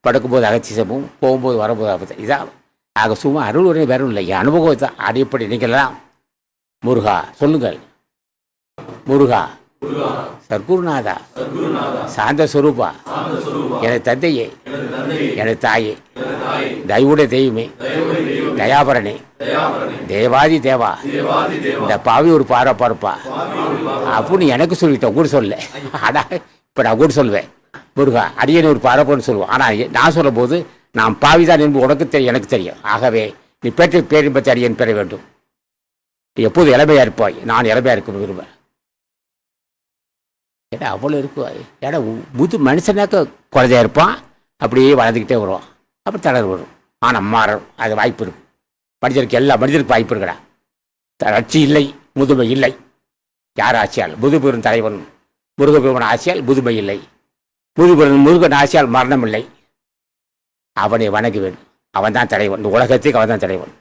படுக்கும்போது அகச்சிசமும் போகும்போது வரும்போது அப்போ இதான் ஆக சும்மா அருள் உரை வேறும் இல்லை என் அனுபவம் தான். அடிப்படை நீங்கள்லாம் முருகா சொல்லுங்கள். முருகா சர்க்குருநாதா சாந்த சுரூபா எனது தந்தையே எனது தாயே தயவுடைய தெய்வமே தயாபரணே தேவாதி தேவா இந்த பாவி ஒரு பாரப்பாருப்பா அப்படின்னு எனக்கு சொல்லிட்டேன். கூட சொல்ல. ஆனால் இப்போ நான் கூட சொல்லுவேன் முருகா அடியனை ஒரு பாரப்பான்னு சொல்லுவோம். ஆனால் நான் சொல்லும் போது நான் பாவிதான் என்பது உனக்கு தெரியும் எனக்கு தெரியும். ஆகவே நீ பெற்ற பேரின்பத்தை அடியன் பெற வேண்டும். எப்போது இளமையாக இருப்பாய். நான் இளமையாக இருக்க விரும்புகிறேன். ஏன்னா அவ்வளோ இருக்கும். ஏன்னா புது மனுஷனாக்க குழந்தையா இருப்பான். அப்படியே வளர்ந்துக்கிட்டே வருவான். அப்புறம் தளர் வரும். ஆனால் மாறும். அது வாய்ப்பு இருக்கும். மனிதருக்கு எல்லா மனிதருக்கு வாய்ப்பு இருக்கடா. தளர்ச்சி இல்லை முதுமை இல்லை. யார் ஆட்சியால் முதுபெரும் தலைவன் முருகப்பெருமன் ஆட்சியால் முதுமை இல்லை. முருகன் ஆட்சியால் மரணம் இல்லை. அவனை வணங்குவேன். அவன் தான் தலைவன். இந்த உலகத்துக்கு அவன் தான் தலைவன்.